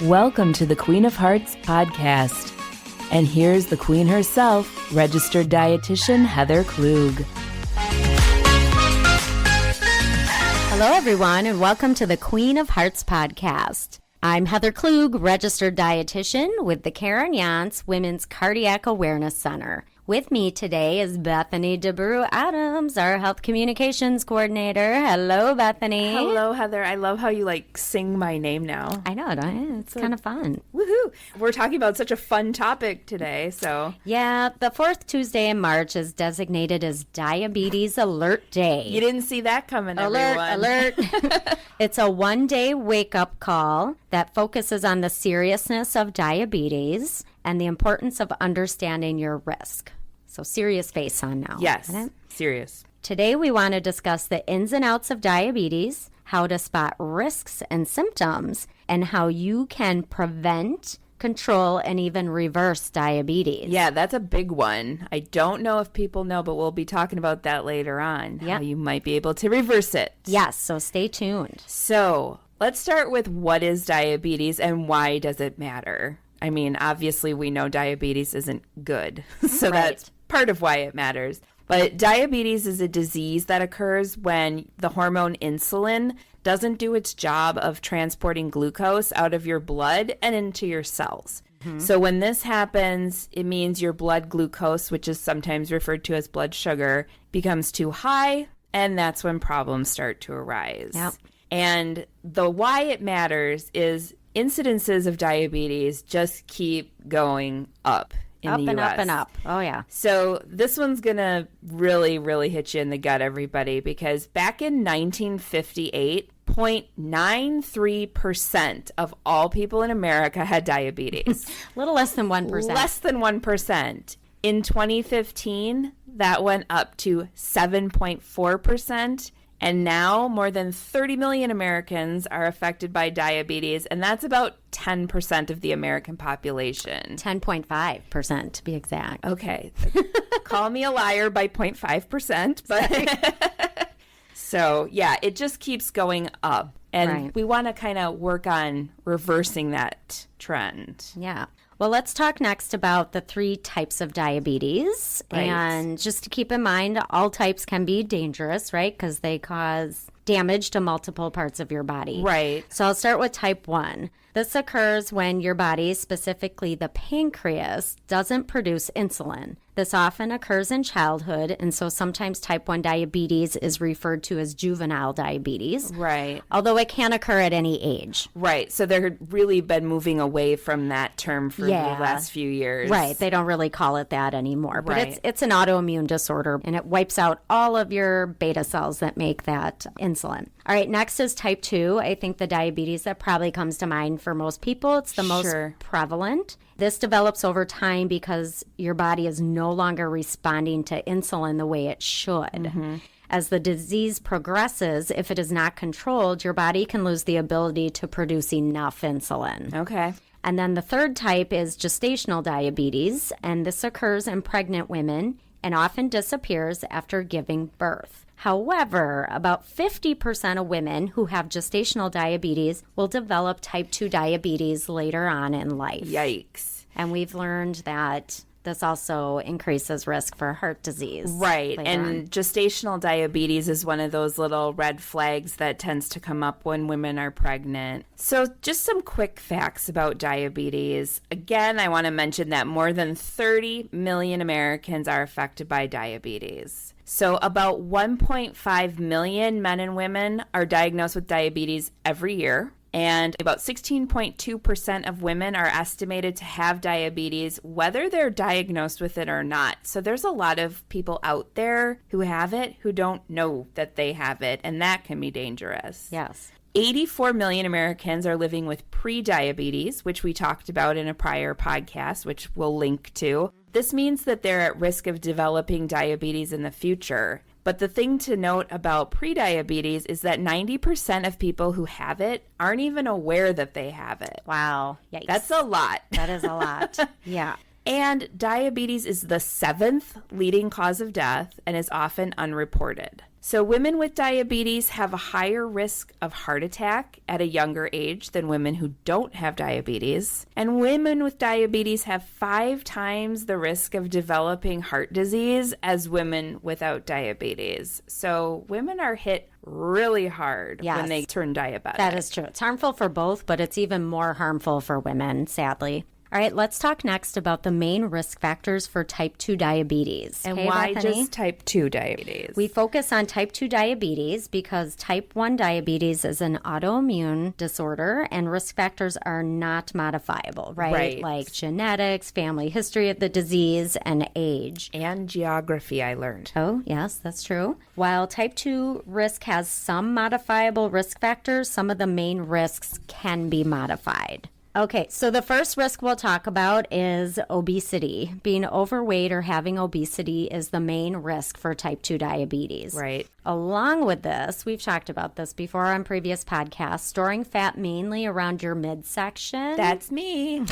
Welcome to the Queen of Hearts podcast. And here's the queen herself, registered dietitian Heather Klug. Hello, everyone, and welcome to the Queen of Hearts podcast. I'm Heather Klug, registered dietitian with the Karen Yance Women's Cardiac Awareness Center. With me today is Bethany DeBrew-Adams, our health communications coordinator. Hello, Bethany. Hello, Heather. I love how you sing my name now. I know, don't you? It's kind of fun. Woohoo! We're talking about such a fun topic today, so. Yeah, the fourth Tuesday in March is designated as Diabetes Alert Day. You didn't see that coming, everyone. Alert. It's a one-day wake-up call that focuses on the seriousness of diabetes and the importance of understanding your risk. So serious face on now. Yes, serious. Today we want to discuss the ins and outs of diabetes, how to spot risks and symptoms, and how you can prevent, control, and even reverse diabetes. Yeah, that's a big one. I don't know if people know, but we'll be talking about that later on, how you might be able to reverse it. Yes, so stay tuned. So let's start with what is diabetes and why does it matter? I mean, obviously we know diabetes isn't good, so that's part of why it matters. But diabetes is a disease that occurs when the hormone insulin doesn't do its job of transporting glucose out of your blood and into your cells. Mm-hmm. So when this happens, it means your blood glucose, which is sometimes referred to as blood sugar, becomes too high, and that's when problems start to arise. Yep. And the why it matters is incidences of diabetes just keep going up in the U.S. Up and up. Oh, yeah. So this one's going to really, really hit you in the gut, everybody, because back in 1958, 0.93% of all people in America had diabetes. A little less than 1%. Less than 1%. In 2015, that went up to 7.4%. And now more than 30 million Americans are affected by diabetes, and that's about 10% of the American population. 10.5% to be exact. Okay. Call me a liar by 0.5%, but so yeah, it just keeps going up. And we want to kind of work on reversing that trend. Yeah. Well, let's talk next about the 3 types of diabetes. Right. And just to keep in mind, all types can be dangerous, right? Because they cause damage to multiple parts of your body. Right. So I'll start with type 1. This occurs when your body, specifically the pancreas, doesn't produce insulin. This often occurs in childhood, and so sometimes type 1 diabetes is referred to as juvenile diabetes. Right. Although it can occur at any age. Right. So they've really been moving away from that term for the last few years. Right. They don't really call it that anymore. But it's an autoimmune disorder, and it wipes out all of your beta cells that make that insulin. All right. Next is type 2. I think the diabetes that probably comes to mind for most people. It's the most prevalent. This develops over time because your body is no longer responding to insulin the way it should. Mm-hmm. As the disease progresses, if it is not controlled, your body can lose the ability to produce enough insulin. Okay. And then the third type is gestational diabetes, and this occurs in pregnant women and often disappears after giving birth. However, about 50% of women who have gestational diabetes will develop type 2 diabetes later on in life. Yikes. And we've learned that this also increases risk for heart disease. Right. And gestational diabetes is one of those little red flags that tends to come up when women are pregnant. So just some quick facts about diabetes. Again, I want to mention that more than 30 million Americans are affected by diabetes. So about 1.5 million men and women are diagnosed with diabetes every year. And about 16.2% of women are estimated to have diabetes, whether they're diagnosed with it or not. So there's a lot of people out there who have it who don't know that they have it, and that can be dangerous. Yes. 84 million Americans are living with pre-diabetes, which we talked about in a prior podcast, which we'll link to. This means that they're at risk of developing diabetes in the future. But the thing to note about prediabetes is that 90% of people who have it aren't even aware that they have it. Wow. Yikes. That's a lot. That is a lot. Yeah. And diabetes is the 7th leading cause of death and is often unreported. So women with diabetes have a higher risk of heart attack at a younger age than women who don't have diabetes. And women with diabetes have 5 times the risk of developing heart disease as women without diabetes. So women are hit really hard when they turn diabetic. That is true. It's harmful for both, but it's even more harmful for women, sadly. All right, let's talk next about the main risk factors for type 2 diabetes. And okay, why Bethany? just type 2 diabetes? We focus on type 2 diabetes because type 1 diabetes is an autoimmune disorder and risk factors are not modifiable, right? Like genetics, family history of the disease, and age. And geography, I learned. Oh, yes, that's true. While type 2 risk has some modifiable risk factors, some of the main risks can be modified. Okay, so the first risk we'll talk about is obesity. Being overweight or having obesity is the main risk for type 2 diabetes. Right. Along with this, we've talked about this before on previous podcasts, storing fat mainly around your midsection. That's me,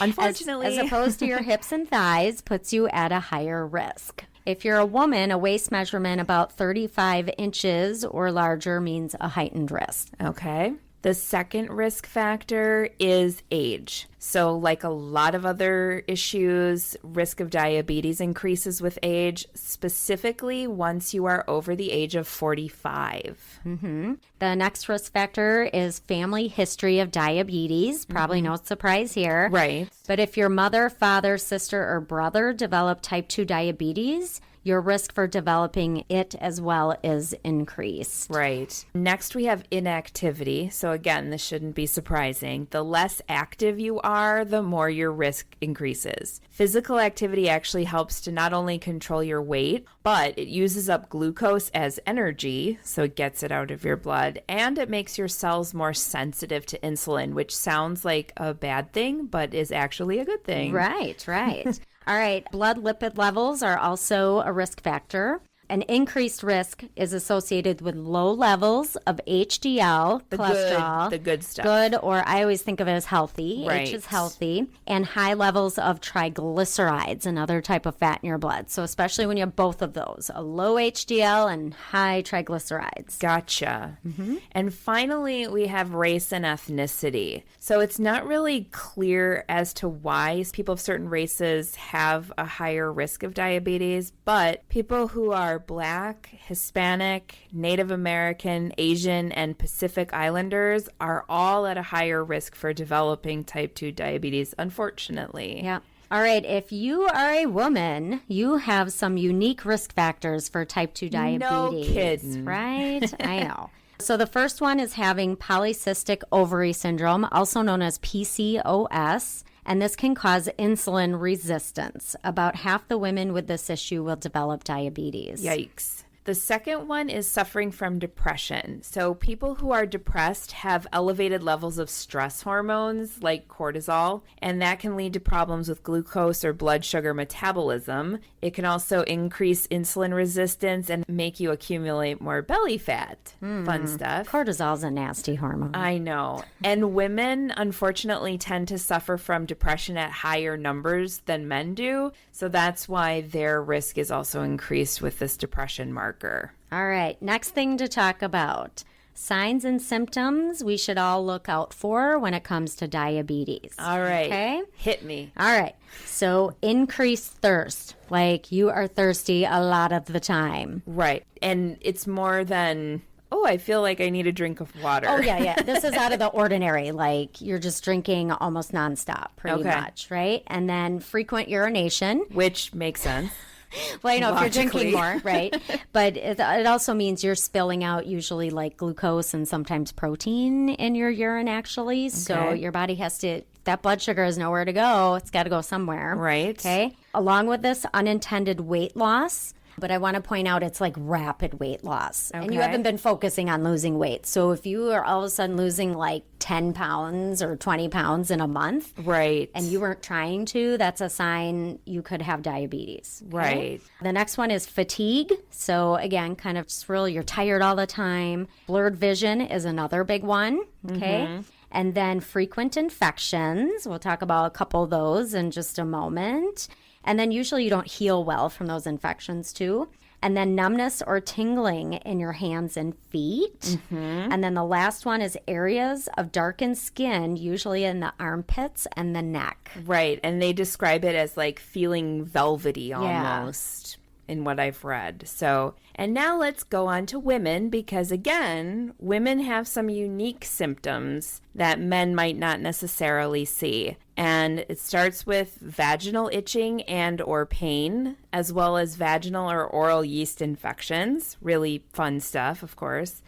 unfortunately. As opposed to your hips and thighs puts you at a higher risk. If you're a woman, a waist measurement about 35 inches or larger means a heightened risk. Okay. The second risk factor is age. So like a lot of other issues, risk of diabetes increases with age, specifically once you are over the age of 45. Mm-hmm. The next risk factor is family history of diabetes. Probably no surprise here. Right. But if your mother, father, sister, or brother develop type 2 diabetes, your risk for developing it as well is increased. Right. Next, we have inactivity. So again, this shouldn't be surprising. The less active you are, the more your risk increases. Physical activity actually helps to not only control your weight, but it uses up glucose as energy, so it gets it out of your blood, and it makes your cells more sensitive to insulin, which sounds like a bad thing, but is actually a good thing. Right. All right, blood lipid levels are also a risk factor. An increased risk is associated with low levels of HDL, cholesterol. The good stuff. Good, or I always think of it as healthy. Right. H is healthy. And high levels of triglycerides, another type of fat in your blood. So especially when you have both of those, a low HDL and high triglycerides. Gotcha. And finally, we have race and ethnicity. So it's not really clear as to why people of certain races have a higher risk of diabetes, but people who are Black, Hispanic, Native American, Asian, and Pacific Islanders are all at a higher risk for developing type 2 diabetes, unfortunately. Yeah. All right, if you are a woman, you have some unique risk factors for type 2 diabetes. No kidding. Right? I know. So the first one is having polycystic ovary syndrome, also known as PCOS. And this can cause insulin resistance. About half the women with this issue will develop diabetes. Yikes. The second one is suffering from depression. So people who are depressed have elevated levels of stress hormones like cortisol, and that can lead to problems with glucose or blood sugar metabolism. It can also increase insulin resistance and make you accumulate more belly fat. Fun stuff. Cortisol's a nasty hormone. I know. And women, unfortunately, tend to suffer from depression at higher numbers than men do. So that's why their risk is also increased with this depression marker. All right, next thing to talk about. Signs and symptoms we should all look out for when it comes to diabetes. All right. Okay? Hit me. All right. So increased thirst, like you are thirsty a lot of the time. Right. And it's more than, oh, I feel like I need a drink of water. Oh, yeah. This is out of the ordinary. Like you're just drinking almost nonstop, pretty much, right? And then frequent urination. Which makes sense. Well, if you're drinking Logically. more, right? But it also means you're spilling out usually like glucose and sometimes protein in your urine, actually. So Okay. your body has to, that blood sugar has nowhere to go. It's got to go somewhere. Right. Okay. Along with this, unintended weight loss. But I want to point out it's like rapid weight loss. And you Okay. haven't been focusing on losing weight. So if you are all of a sudden losing like 10 pounds or 20 pounds in a month, Right. and you weren't trying to, that's a sign you could have diabetes. Okay? Right. The next one is fatigue. So again, kind of just really, you're tired all the time. Blurred vision is another big one. Okay. And then frequent infections. We'll talk about a couple of those in just a moment. And then usually you don't heal well from those infections too. And then numbness or tingling in your hands and feet. And then the last one is areas of darkened skin, usually in the armpits and the neck. Right. And they describe it as like feeling velvety almost. In what I've read. So, and now let's go on to women, because again, women have some unique symptoms that men might not necessarily see. And it starts with vaginal itching and or pain, as well as vaginal or oral yeast infections. Really fun stuff, of course.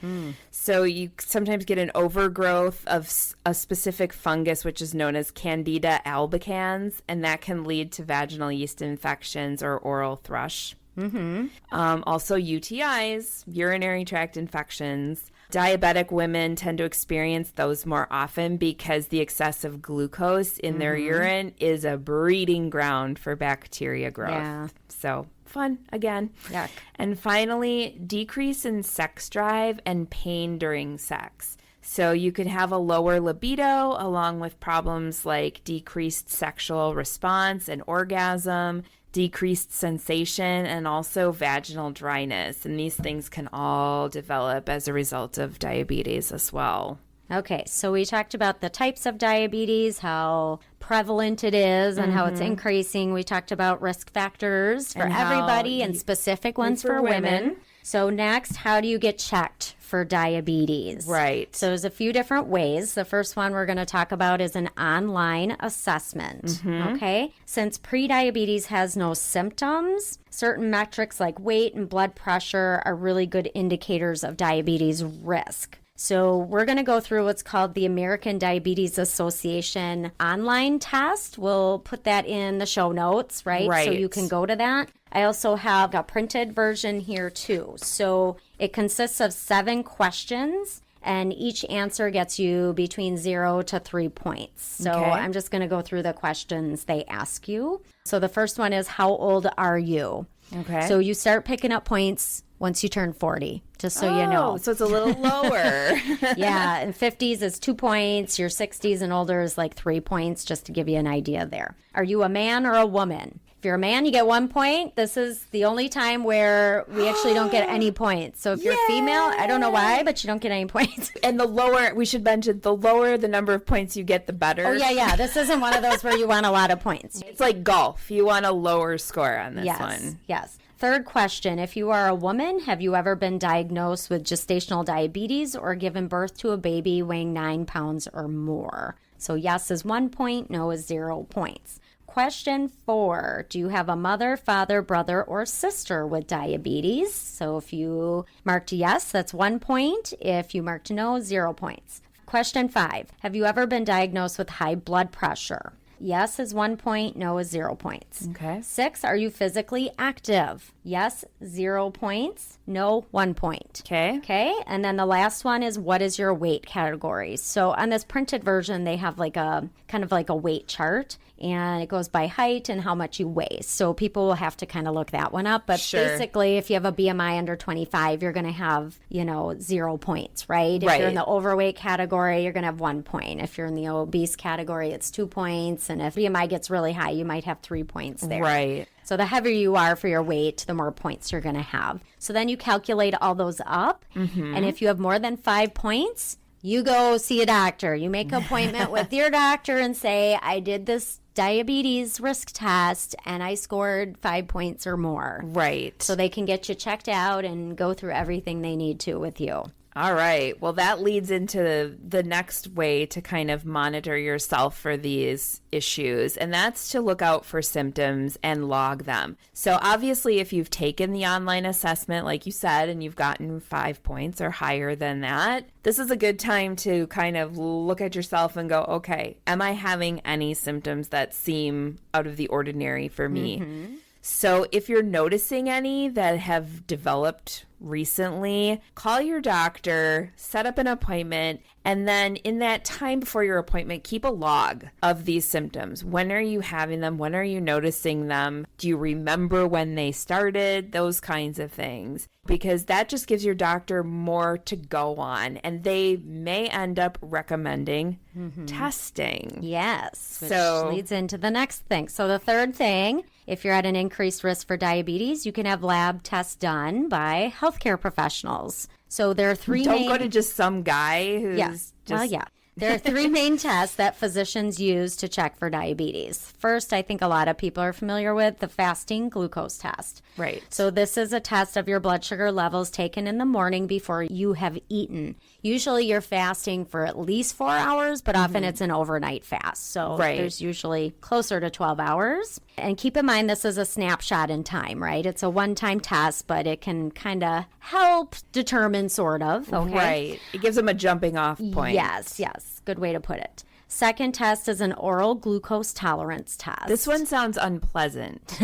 So you sometimes get an overgrowth of a specific fungus, which is known as Candida albicans, and that can lead to vaginal yeast infections or oral thrush. Also UTIs, urinary tract infections. Diabetic women tend to experience those more often because the excessive glucose in their urine is a breeding ground for bacteria growth. Yeah. So fun again. Yuck. And finally, decrease in sex drive and pain during sex. So you could have a lower libido along with problems like decreased sexual response and orgasm, decreased sensation, and also vaginal dryness. And these things can all develop as a result of diabetes as well. Okay, so we talked about the types of diabetes, how prevalent it is and how it's increasing. We talked about risk factors for everybody and specific ones for women. So next, how do you get checked for diabetes? Right. So there's a few different ways. The first one we're going to talk about is an online assessment. Okay. Since prediabetes has no symptoms, certain metrics like weight and blood pressure are really good indicators of diabetes risk. So we're going to go through what's called the American Diabetes Association online test. We'll put that in the show notes, right? So you can go to that. I also have a printed version here too. So it consists of 7 questions, and each answer gets you between 0 to 3 points. So I'm just going to go through the questions they ask you. So the first one is, how old are you? Okay. So you start picking up points once you turn 40, just so you know. So it's a little lower. Yeah, in 50s is 2 points. Your 60s and older is like 3 points, just to give you an idea there. Are you a man or a woman? If you're a man, you get 1 point. This is the only time where we actually don't get any points. So if you're female, I don't know why, but you don't get any points. And the lower, we should mention, the lower the number of points you get, the better. Oh, yeah. This isn't one of those where you want a lot of points. It's like golf. You want a lower score on this one. Yes. Third question, if you are a woman, have you ever been diagnosed with gestational diabetes or given birth to a baby weighing 9 pounds or more? So yes is 1 point, no is 0 points. Question 4, do you have a mother, father, brother, or sister with diabetes? So if you marked yes, that's 1 point. If you marked no, 0 points. Question 5, have you ever been diagnosed with high blood pressure? Yes is 1 point, no is 0 points. Okay. 6, are you physically active? Yes, 0 points, no, 1 point. Okay. And then the last one is, what is your weight category? So on this printed version, they have like a kind of like a weight chart, and it goes by height and how much you weigh. So people will have to kind of look that one up. But basically, if you have a BMI under 25, you're going to have, 0 points, right? If you're in the overweight category, you're going to have 1 point. If you're in the obese category, it's 2 points. And if BMI gets really high, you might have 3 points there. Right. So the heavier you are for your weight, the more points you're going to have. So then you calculate all those up. And if you have more than 5 points, you go see a doctor. You make an appointment with your doctor and say, I did this diabetes risk test and I scored 5 points or more. Right. So they can get you checked out and go through everything they need to with you. All right. Well, that leads into the next way to kind of monitor yourself for these issues, and that's to look out for symptoms and log them. So obviously, if you've taken the online assessment, like you said, and you've gotten 5 points or higher than that, this is a good time to kind of look at yourself and go, okay, am I having any symptoms that seem out of the ordinary for me? So if you're noticing any that have developed recently, call your doctor, set up an appointment, and then in that time before your appointment, keep a log of these symptoms. When are you having them? When are you noticing them? Do you remember when they started? Those kinds of things. Because that just gives your doctor more to go on, and they may end up recommending testing. Yes, which So leads into the next thing. So the third thing If you're at an increased risk for diabetes, you can have lab tests done by healthcare professionals. So there are three Don't go to just some guy who's just... Well, yeah. There are three main tests that physicians use to check for diabetes. First, I think a lot of people are familiar with the fasting glucose test. Right. So this is a test of your blood sugar levels taken in the morning before you have eaten. Usually you're fasting for at least 4 hours, but often it's an overnight fast. So there's usually closer to 12 hours. And keep in mind, this is a snapshot in time, right? It's a one-time test, but it can kind of help determine sort of. Okay? Right. It gives them a jumping off point. Yes. Good way to put it. Second test is an oral glucose tolerance test. This one sounds unpleasant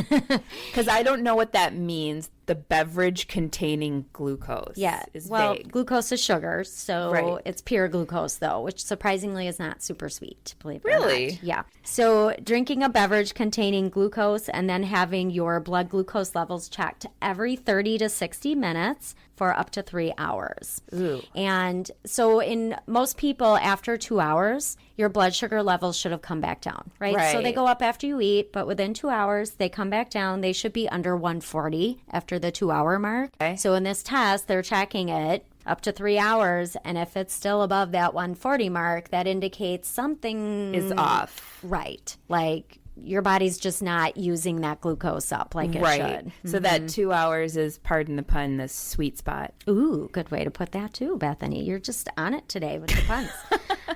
because I don't know what that means. The beverage containing glucose. Yeah. Is well, vague. glucose is sugar, so it's pure glucose, though, which surprisingly is not super sweet, believe it or not. Yeah. So drinking a beverage containing glucose and then having your blood glucose levels checked every 30 to 60 minutes for up to 3 hours. Ooh. And so in most people, after 2 hours, your blood sugar levels should have come back down, right? So they go up after you eat, but within 2 hours, they come back down. They should be under 140 after the 2 hour mark. Okay. So in this test, they're checking it up to 3 hours. And if it's still above that 140 mark, that indicates something is off. Right. Like your body's just not using that glucose up like it should. So that 2 hours is, pardon the pun, the sweet spot. Ooh, good way to put that too, Bethany. You're just on it today with the puns.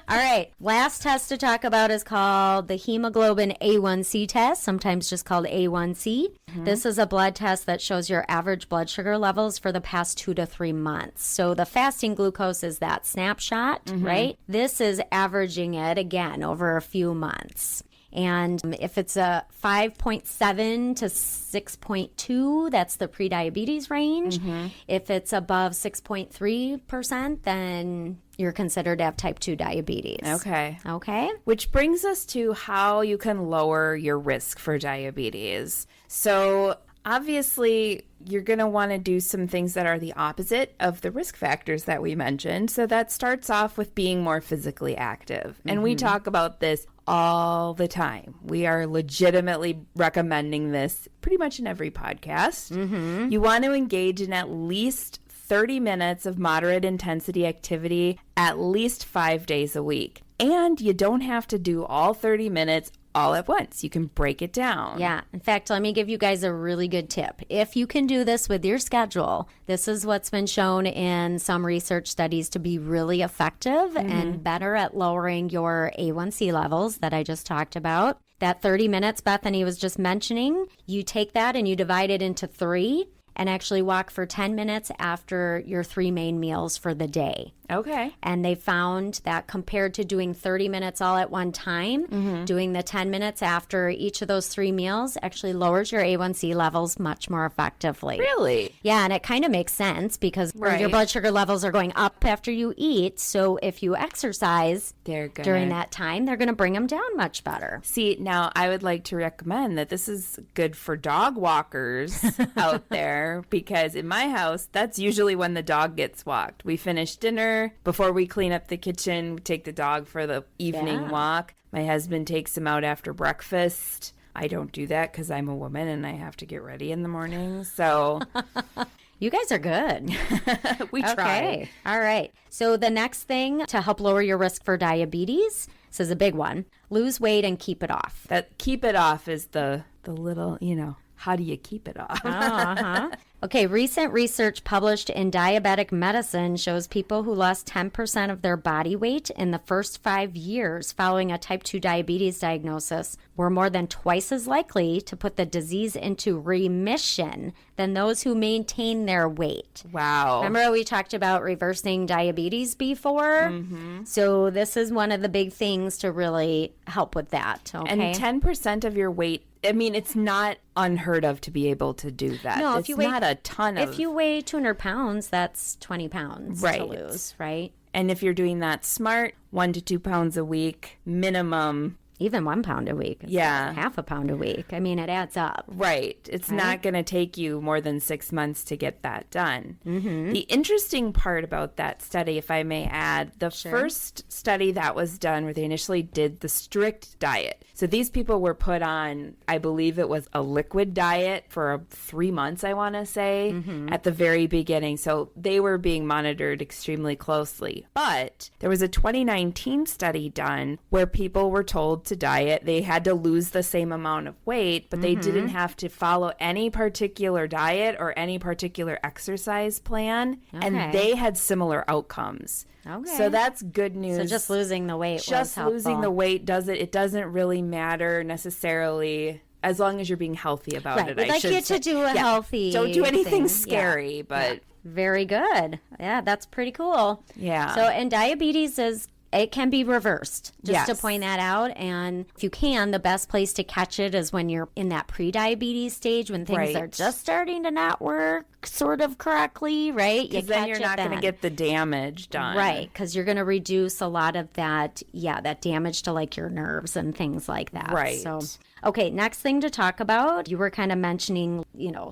All right. Last test to talk about is called the hemoglobin A1C test, sometimes just called A1C. This is a blood test that shows your average blood sugar levels for the past 2 to 3 months. So the fasting glucose is that snapshot, right? This is averaging it again over a few months. And if it's a 5.7 to 6.2, that's the prediabetes range. If it's above 6.3%, then you're considered to have type 2 diabetes. Okay. Which brings us to how you can lower your risk for diabetes. So obviously, you're going to want to do some things that are the opposite of the risk factors that we mentioned. So that starts off with being more physically active. And we talk about this all the time. We are legitimately recommending this pretty much in every podcast. You want to engage in at least 30 minutes of moderate intensity activity at least 5 days a week. And you don't have to do all 30 minutes all at once. You can break it down. Yeah. In fact, let me give you guys a really good tip. If you can do this with your schedule, this is what's been shown in some research studies to be really effective and better at lowering your A1C levels that I just talked about. That 30 minutes Bethany was just mentioning, you take that and you divide it into 3 and actually walk for 10 minutes after your 3 main meals for the day. Okay. And they found that compared to doing 30 minutes all at one time, doing the 10 minutes after each of those 3 meals actually lowers your A1C levels much more effectively. Really? Yeah, and it kind of makes sense because your blood sugar levels are going up after you eat. So if you exercise during that time, they're going to bring them down much better. See, now I would like to recommend that this is good for dog walkers out there because in my house, that's usually when the dog gets walked. We finish dinner. Before we clean up the kitchen, we take the dog for the evening walk. My husband takes him out after breakfast. I don't do that because I'm a woman and I have to get ready in the morning. So you guys are good. We try. All right. So the next thing to help lower your risk for diabetes, this is a big one, lose weight and keep it off. That keep it off is the little, how do you keep it off? Okay, recent research published in Diabetic Medicine shows people who lost 10% of their body weight in the first 5 years following a type 2 diabetes diagnosis were more than twice as likely to put the disease into remission than those who maintain their weight. Wow. Remember we talked about reversing diabetes before? So this is one of the big things to really help with that. Okay? And 10% of your weight, I mean, it's not unheard of to be able to do that. No, it's not a ton of... If you weigh 200 pounds, that's 20 pounds to lose, right? And if you're doing that smart, 1 to 2 pounds a week, minimum Even 1 pound a week. It's half a pound a week. I mean, it adds up. Right. It's not going to take you more than 6 months to get that done. The interesting part about that study, if I may add, the first study that was done where they initially did the strict diet. So these people were put on, I believe it was a liquid diet for 3 months, I want to say, at the very beginning. So they were being monitored extremely closely. But there was a 2019 study done where people were told to diet. They had to lose the same amount of weight, but they didn't have to follow any particular diet or any particular exercise plan. And they had similar outcomes. Okay. So that's good news. So just losing the weight Just was losing the weight it doesn't really matter necessarily as long as you're being healthy about it. We'd like you to do a healthy Don't do anything thing. scary, but very good. Yeah, that's pretty cool. Yeah. So, and diabetes it can be reversed, just to point that out. And if you can, the best place to catch it is when you're in that pre-diabetes stage, when things are just starting to not work sort of correctly, right? Because then you're not going to get the damage done. Right, because you're going to reduce a lot of that damage to like your nerves and things like that. Right. So, okay, next thing to talk about, you were kind of mentioning,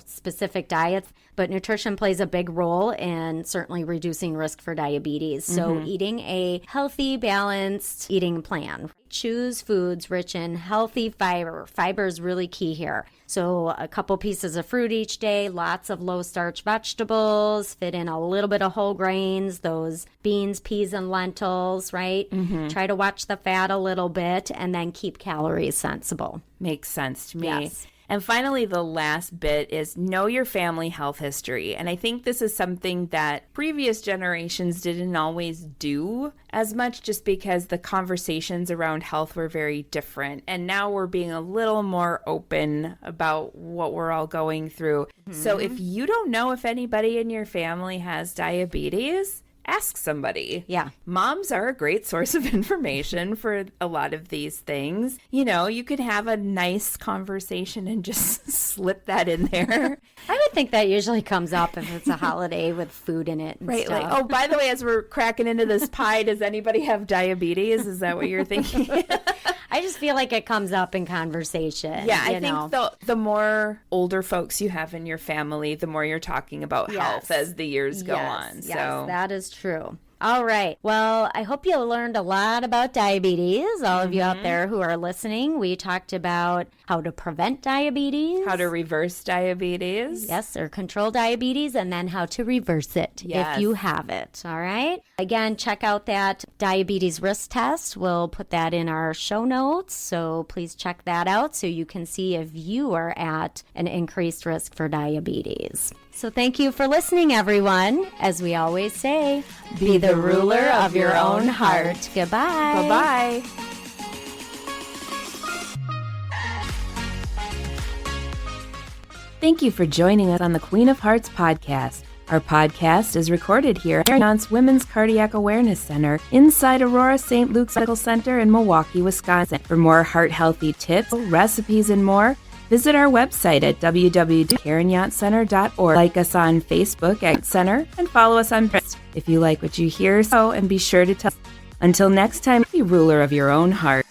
specific diets, but nutrition plays a big role in certainly reducing risk for diabetes. So eating a healthy, balanced eating plan. Choose foods rich in healthy fiber. Fiber is really key here. So a couple pieces of fruit each day, lots of low-starch vegetables, fit in a little bit of whole grains, those beans, peas, and lentils, right? Try to watch the fat a little bit, and then keep calories sensible. Makes sense to me. Yes. And finally, the last bit is know your family health history. And I think this is something that previous generations didn't always do as much just because the conversations around health were very different. And now we're being a little more open about what we're all going through. So if you don't know if anybody in your family has diabetes, ask somebody. Yeah. Moms are a great source of information for a lot of these things. You could have a nice conversation and just slip that in there. I would think that usually comes up if it's a holiday with food in it and Right. stuff. Like, oh, by the way, as we're cracking into this pie, does anybody have diabetes? Is that what you're thinking? I just feel like it comes up in conversation. Yeah, I think the more older folks you have in your family, the more you're talking about health as the years go on. Yes, So that is true. All right. Well, I hope you learned a lot about diabetes. All of you out there who are listening, we talked about how to prevent diabetes, how to reverse diabetes. Yes, or control diabetes, and then how to reverse it if you have it. All right. Again, check out that diabetes risk test. We'll put that in our show notes. So please check that out so you can see if you are at an increased risk for diabetes. So thank you for listening, everyone. As we always say, be the ruler of your own heart. Goodbye. Bye-bye. Thank you for joining us on the Queen of Hearts podcast. Our podcast is recorded here at Marion's Women's Cardiac Awareness Center inside Aurora St. Luke's Medical Center in Milwaukee, Wisconsin. For more heart-healthy tips, recipes, and more, visit our website at www.carenyatcenter.org. Like us on Facebook at Center and follow us on Pinterest. If you like what you hear, and be sure to tell us. Until next time, be ruler of your own heart.